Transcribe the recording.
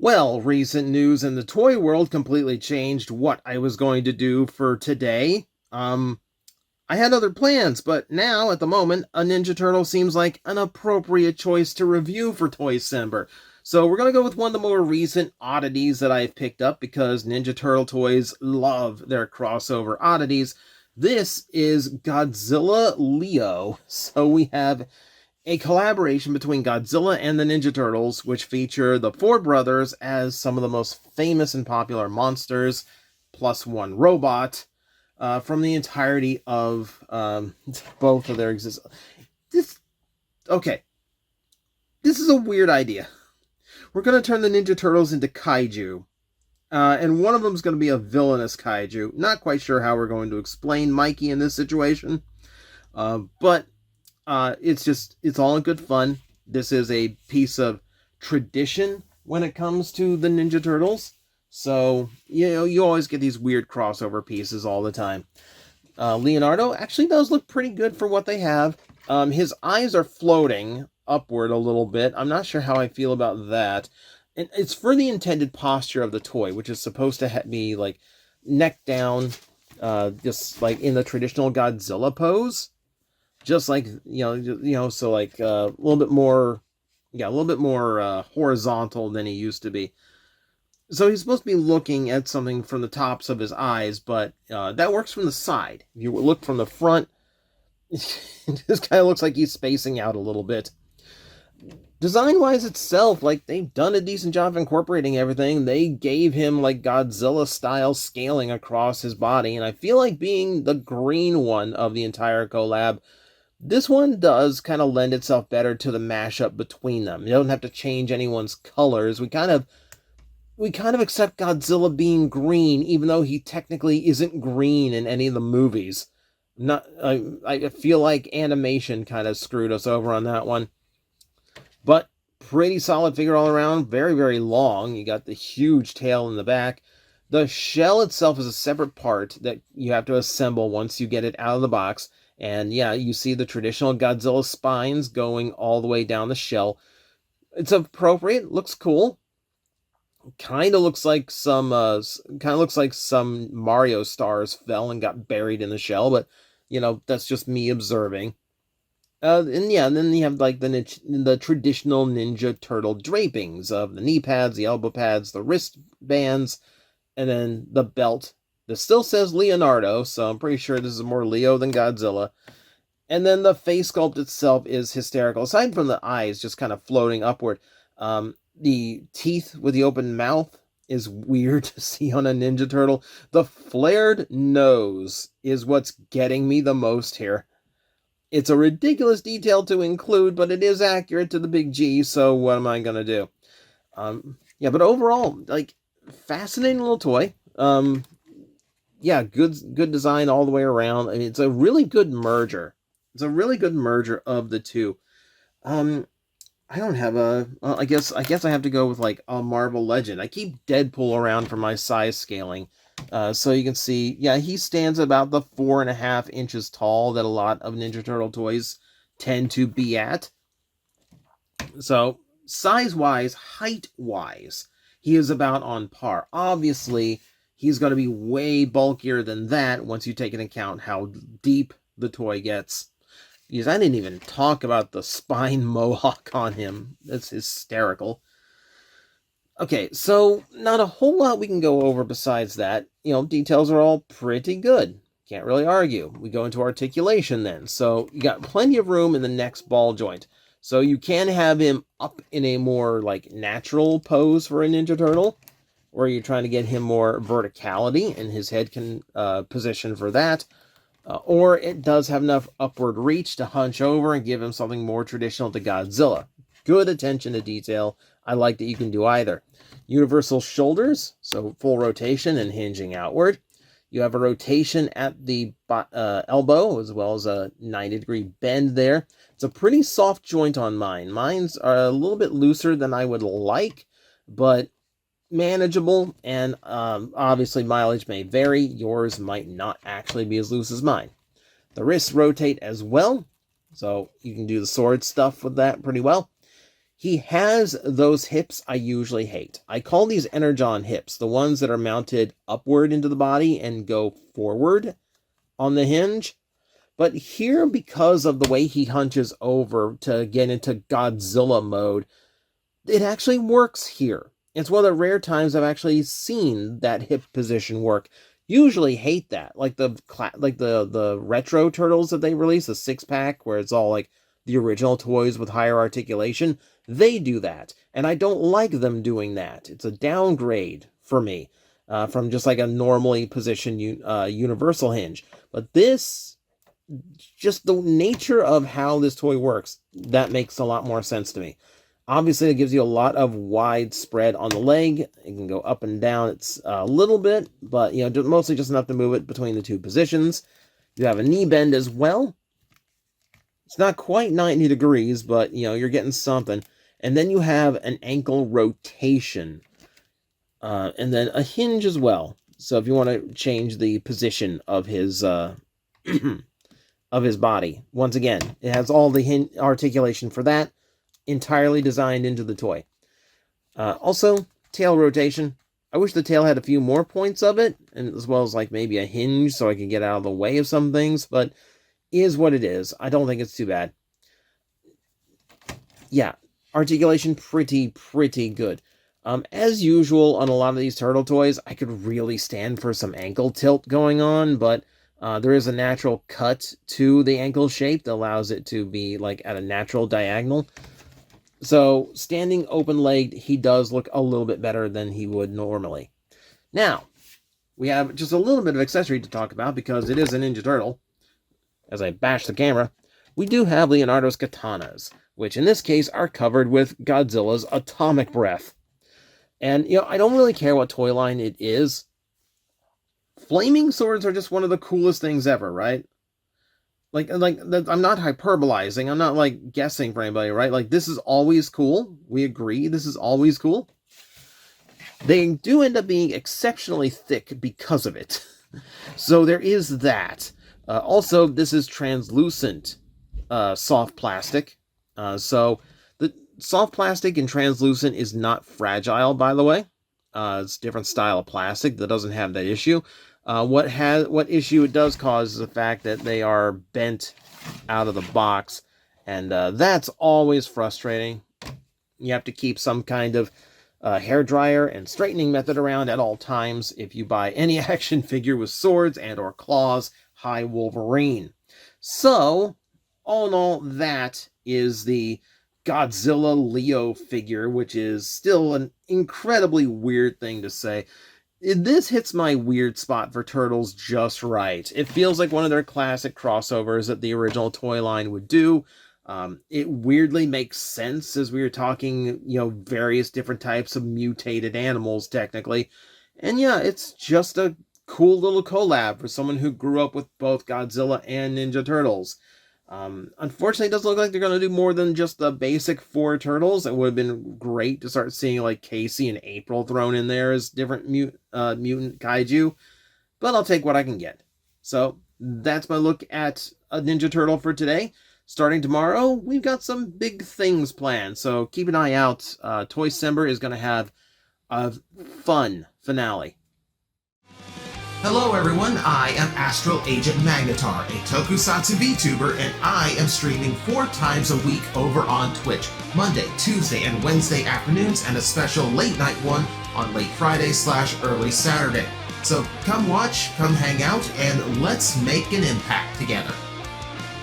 Well, recent news in the toy world completely changed what I was going to do for today. I had other plans, but now, at the moment, a Ninja Turtle seems like an appropriate choice to review for Toycember. So we're going to go with one of the more recent oddities that I've picked up because Ninja Turtle toys love their crossover oddities. This is Godzilla Leo. So we have a collaboration between Godzilla and the Ninja Turtles, which feature the four brothers as some of the most famous and popular monsters, plus one robot, from the entirety of both of their existence. Okay, this is a weird idea. We're going to turn the Ninja Turtles into kaiju, and one of them is going to be a villainous kaiju. Not quite sure how we're going to explain Mikey in this situation, but it's all in good fun. This is a piece of tradition when it comes to the Ninja Turtles. So, you always get these weird crossover pieces all the time. Leonardo actually does look pretty good for what they have. His eyes are floating upward a little bit. I'm not sure how I feel about that. And it's for the intended posture of the toy, which is supposed to be like neck down, just like in the traditional Godzilla pose. Just like, so like a little bit more horizontal than he used to be. So he's supposed to be looking at something from the tops of his eyes, but that works from the side. If you look from the front, this guy looks like he's spacing out a little bit. Design-wise itself, like, they've done a decent job of incorporating everything. They gave him, like, Godzilla-style scaling across his body, and I feel like being the green one of the entire collab, this one does kind of lend itself better to the mashup between them. You don't have to change anyone's colors. We kind of accept Godzilla being green, even though he technically isn't green in any of the movies. I feel like animation kind of screwed us over on that one. But pretty solid figure all around. Very, very long. You got the huge tail in the back. The shell itself is a separate part that you have to assemble once you get it out of the box. And yeah, you see the traditional Godzilla spines going all the way down the shell. It's appropriate, looks cool. Kind of looks like some Mario stars fell and got buried in the shell, but that's just me observing. And then you have like the traditional Ninja Turtle drapings of the knee pads, the elbow pads, the wristbands, and then the belt. This still says Leonardo, so I'm pretty sure this is more Leo than Godzilla. And then the face sculpt itself is hysterical. Aside from the eyes just kind of floating upward, the teeth with the open mouth is weird to see on a Ninja Turtle. The flared nose is what's getting me the most here. It's a ridiculous detail to include, but it is accurate to the big G, so what am I going to do? But overall, like, fascinating little toy. Good design all the way around. I mean, it's a really good merger. It's a really good merger of the two. I don't have I guess I have to go with like a Marvel Legend. I keep Deadpool around for my size scaling. So you can see, yeah, he stands about the 4.5 inches tall that a lot of Ninja Turtle toys tend to be at. So size-wise, height-wise, he is about on par. Obviously, he's going to be way bulkier than that once you take into account how deep the toy gets. Because I didn't even talk about the spine mohawk on him. That's hysterical. Okay, so not a whole lot we can go over besides that. Details are all pretty good. Can't really argue. We go into articulation then. So you got plenty of room in the next ball joint. So you can have him up in a more like natural pose for a Ninja Turtle, where you're trying to get him more verticality and his head can position for that. Or it does have enough upward reach to hunch over and give him something more traditional to Godzilla. Good attention to detail. I like that you can do either. Universal shoulders, so full rotation and hinging outward. You have a rotation at the elbow, as well as a 90-degree bend there. It's a pretty soft joint on mine. Mine's are a little bit looser than I would like, but manageable, and obviously mileage may vary. Yours might not actually be as loose as mine. The wrists rotate as well, so you can do the sword stuff with that pretty well. He has those hips I usually hate. I call these Energon hips, the ones that are mounted upward into the body and go forward on the hinge. But here, because of the way he hunches over to get into Godzilla mode, it actually works here. It's one of the rare times I've actually seen that hip position work. Usually hate that, like the retro turtles that they release, the 6-pack where it's all like the original toys with higher articulation. They do that, and I don't like them doing that. It's a downgrade for me from just like a normally positioned universal hinge. But this, just the nature of how this toy works, that makes a lot more sense to me. Obviously, it gives you a lot of wide spread on the leg. It can go up and down. It's a little bit, but mostly just enough to move it between the two positions. You have a knee bend as well. It's not quite 90 degrees, but you're getting something. And then you have an ankle rotation, and then a hinge as well. So if you want to change the position of his of his body, once again, it has all the articulation for that. Entirely designed into the toy. Also, tail rotation. I wish the tail had a few more points of it, and as well as like maybe a hinge so I could get out of the way of some things, but is what it is. I don't think it's too bad. Yeah, articulation pretty good. As usual on a lot of these turtle toys, I could really stand for some ankle tilt going on, but there is a natural cut to the ankle shape that allows it to be like at a natural diagonal. So, standing open-legged, he does look a little bit better than he would normally. Now, we have just a little bit of accessory to talk about because it is a Ninja Turtle. As I bash the camera, we do have Leonardo's katanas, which in this case are covered with Godzilla's atomic breath. And, I don't really care what toy line it is. Flaming swords are just one of the coolest things ever, right? Like I'm not hyperbolizing. I'm not like guessing for anybody, right? Like this is always cool. We agree this is always cool. They do end up being exceptionally thick because of it. So there is that. Also, this is translucent soft plastic. So the soft plastic and translucent is not fragile, by the way. It's a different style of plastic that doesn't have that issue. What issue it does cause is the fact that they are bent out of the box, and that's always frustrating. You have to keep some kind of hair dryer and straightening method around at all times if you buy any action figure with swords and or claws, hi Wolverine. So, all in all, that is the Godzilla Leo figure, which is still an incredibly weird thing to say. This hits my weird spot for Turtles just right. It feels like one of their classic crossovers that the original toy line would do. It weirdly makes sense as we were talking, various different types of mutated animals, technically. And yeah, it's just a cool little collab for someone who grew up with both Godzilla and Ninja Turtles. Unfortunately, it doesn't look like they're going to do more than just the basic 4 turtles. It would have been great to start seeing like Casey and April thrown in there as different mutant kaiju, but I'll take what I can get. So that's my look at a Ninja Turtle for today. Starting tomorrow, we've got some big things planned, so keep an eye out. Toycember is going to have a fun finale. Hello everyone, I am Astral Agent Magnetar, a tokusatsu VTuber, and I am streaming 4 times a week over on Twitch, Monday, Tuesday, and Wednesday afternoons, and a special late night one on late Friday/early Saturday. So come watch, come hang out, and let's make an impact together.